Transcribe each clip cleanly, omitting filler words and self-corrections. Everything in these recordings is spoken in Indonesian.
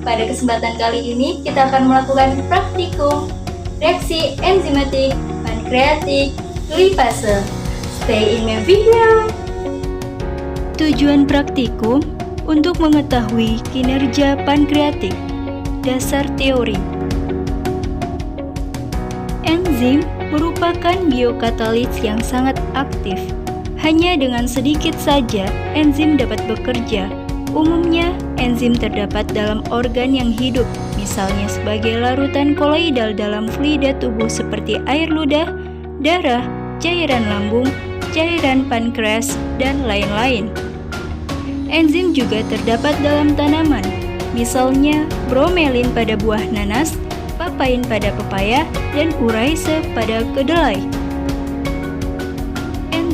Pada kesempatan kali ini kita akan melakukan praktikum reaksi enzimatik pankreatik lipase. Stay in my video. Tujuan praktikum untuk mengetahui kinerja pankreatik. Dasar teori. Enzim merupakan biokatalis yang sangat aktif. Hanya dengan sedikit saja enzim dapat bekerja. Umumnya, enzim terdapat dalam organ yang hidup, misalnya sebagai larutan koloidal dalam fluida tubuh seperti air ludah, darah, cairan lambung, cairan pankreas, dan lain-lain. Enzim juga terdapat dalam tanaman, misalnya bromelin pada buah nanas, papain pada pepaya, dan uraise pada kedelai.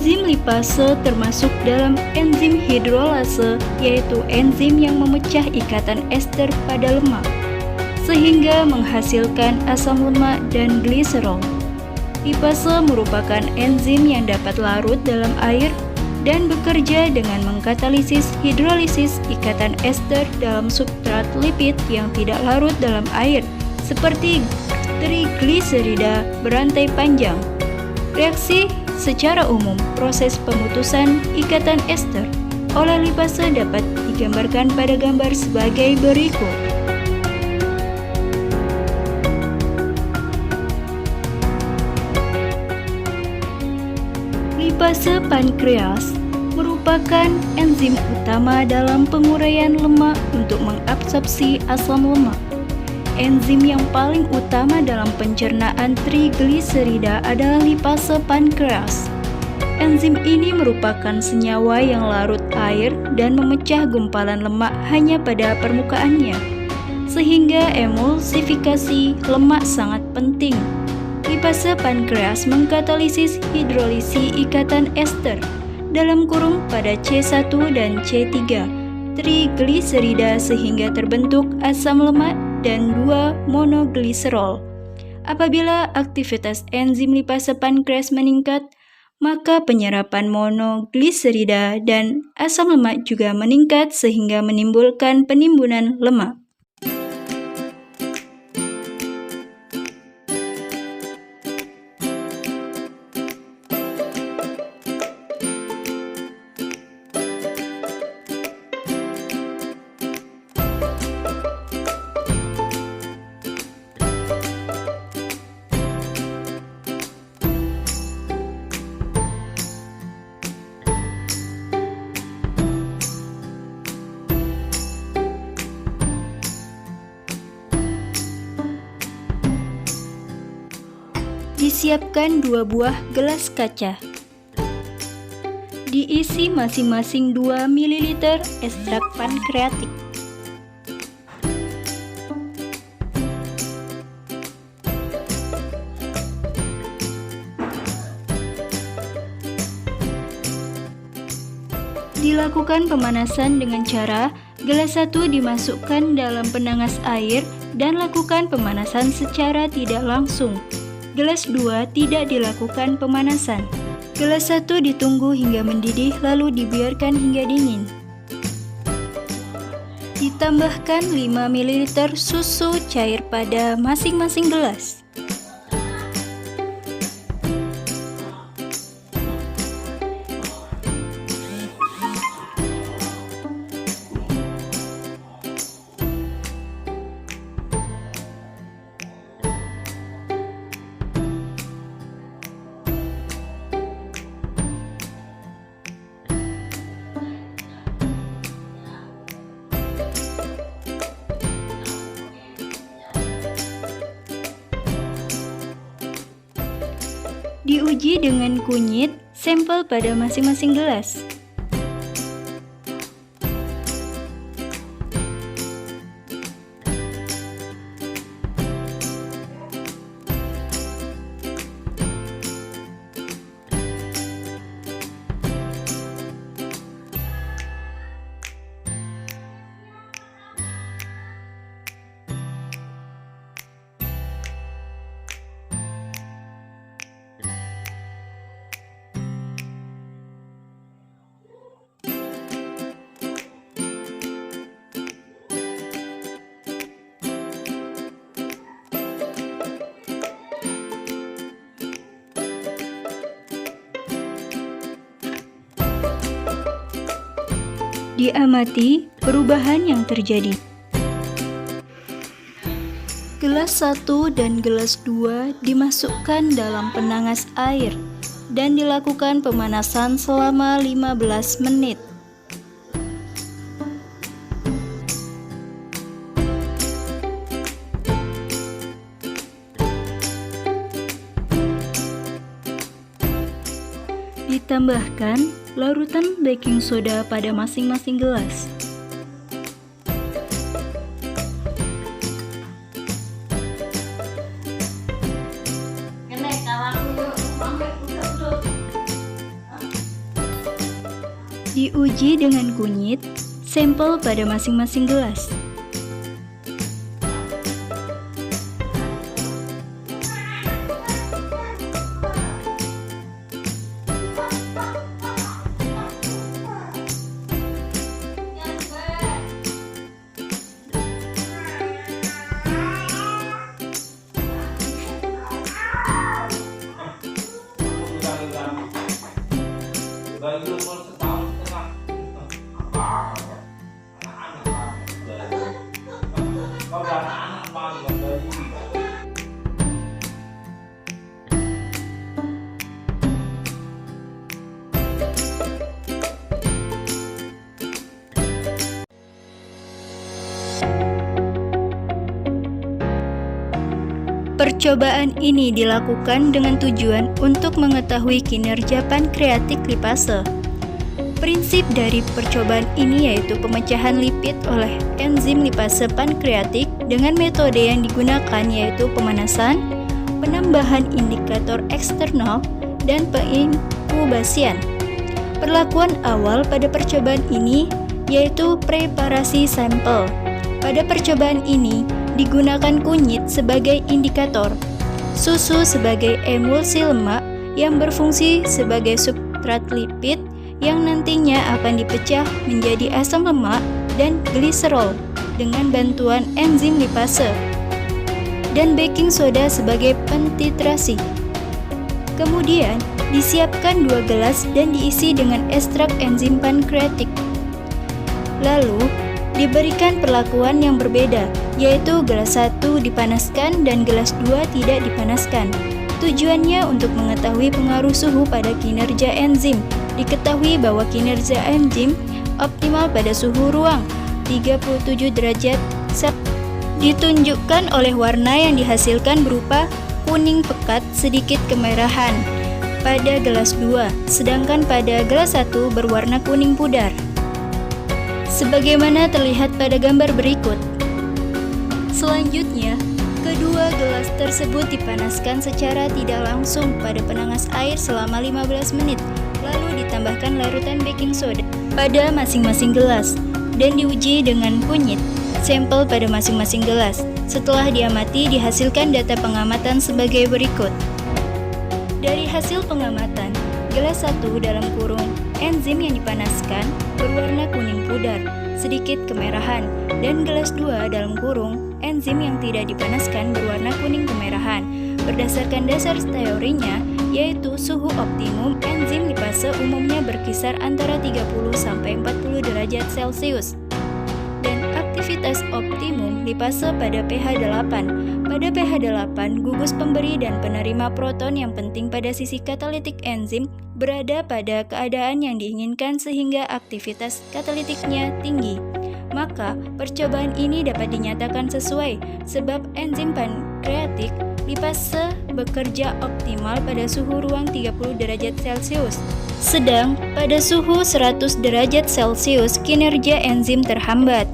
Enzim lipase termasuk dalam enzim hidrolase, yaitu enzim yang memecah ikatan ester pada lemak, sehingga menghasilkan asam lemak dan gliserol. Lipase merupakan enzim yang dapat larut dalam air dan bekerja dengan mengkatalisis hidrolisis ikatan ester dalam substrat lipid yang tidak larut dalam air, seperti trigliserida berantai panjang. Reaksi secara umum, proses pemutusan ikatan ester oleh lipase dapat digambarkan pada gambar sebagai berikut. Lipase pankreas merupakan enzim utama dalam penguraian lemak untuk mengabsorpsi asam lemak. Enzim yang paling utama dalam pencernaan trigliserida adalah lipase pankreas. Enzim ini merupakan senyawa yang larut air dan memecah gumpalan lemak hanya pada permukaannya, sehingga emulsifikasi lemak sangat penting. Lipase pankreas mengkatalisis hidrolisi ikatan ester dalam kurung pada C1 dan C3 trigliserida sehingga terbentuk asam lemak dan 2-monogliserol. Apabila aktivitas enzim lipase pankreas meningkat, maka penyerapan monogliserida dan asam lemak juga meningkat sehingga menimbulkan penimbunan lemak. Disiapkan 2 buah gelas kaca. Diisi masing-masing 2 ml ekstrak pankreatik. Dilakukan pemanasan dengan cara gelas 1 dimasukkan dalam penanas air dan lakukan pemanasan secara tidak langsung. Gelas 2 tidak dilakukan pemanasan. Gelas 1 ditunggu hingga mendidih lalu dibiarkan hingga dingin. Ditambahkan 5 ml susu cair pada masing-masing gelas. Diuji dengan kunyit sampel pada masing-masing gelas. Diamati perubahan yang terjadi. Gelas 1 dan gelas 2 dimasukkan dalam penangas air dan dilakukan pemanasan selama 15 menit. Ditambahkan larutan baking soda pada masing-masing gelas. Diuji dengan kunyit, sampel pada masing-masing gelas. Percobaan ini dilakukan dengan tujuan untuk mengetahui kinerja pankreatik lipase. Prinsip dari percobaan ini yaitu pemecahan lipid oleh enzim lipase pankreatik dengan metode yang digunakan yaitu pemanasan, penambahan indikator eksternal, dan penginkubasian. Perlakuan awal pada percobaan ini yaitu preparasi sampel. Pada percobaan ini digunakan kunyit sebagai indikator, susu sebagai emulsi lemak yang berfungsi sebagai substrat lipid yang nantinya akan dipecah menjadi asam lemak dan gliserol dengan bantuan enzim lipase, dan baking soda sebagai pentitrasi. Kemudian disiapkan 2 gelas dan diisi dengan ekstrak enzim pankreatik. Lalu diberikan perlakuan yang berbeda, yaitu gelas 1 dipanaskan dan gelas 2 tidak dipanaskan. Tujuannya untuk mengetahui pengaruh suhu pada kinerja enzim. Diketahui bahwa kinerja enzim optimal pada suhu ruang 37 derajat Celcius. Ditunjukkan oleh warna yang dihasilkan berupa kuning pekat sedikit kemerahan pada gelas 2, sedangkan pada gelas 1 berwarna kuning pudar. Sebagaimana terlihat pada gambar berikut. Selanjutnya, kedua gelas tersebut dipanaskan secara tidak langsung pada penangas air selama 15 menit, lalu ditambahkan larutan baking soda pada masing-masing gelas dan diuji dengan kunyit sampel pada masing-masing gelas. Setelah diamati, dihasilkan data pengamatan sebagai berikut. Dari hasil pengamatan, gelas 1 dalam kurung enzim yang dipanaskan berwarna kuning pudar, sedikit kemerahan, dan gelas 2 dalam kurung enzim yang tidak dipanaskan berwarna kuning kemerahan. Berdasarkan dasar teorinya, yaitu suhu optimum enzim lipase umumnya berkisar antara 30-40 derajat Celcius, dan aktivitas optimum lipase pada pH 8. Pada pH 8, gugus pemberi dan penerima proton yang penting pada sisi katalitik enzim berada pada keadaan yang diinginkan sehingga aktivitas katalitiknya tinggi. Maka, percobaan ini dapat dinyatakan sesuai sebab enzim pankreatik lipase bekerja optimal pada suhu ruang 30 derajat Celcius. Sedang pada suhu 100 derajat Celcius kinerja enzim terhambat.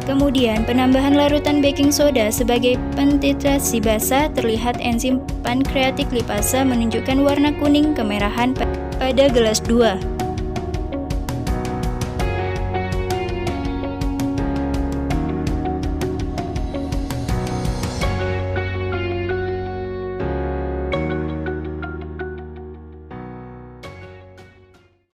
Kemudian penambahan larutan baking soda sebagai pentitrasi basah terlihat enzim pankreatik lipase menunjukkan warna kuning kemerahan pada gelas 2.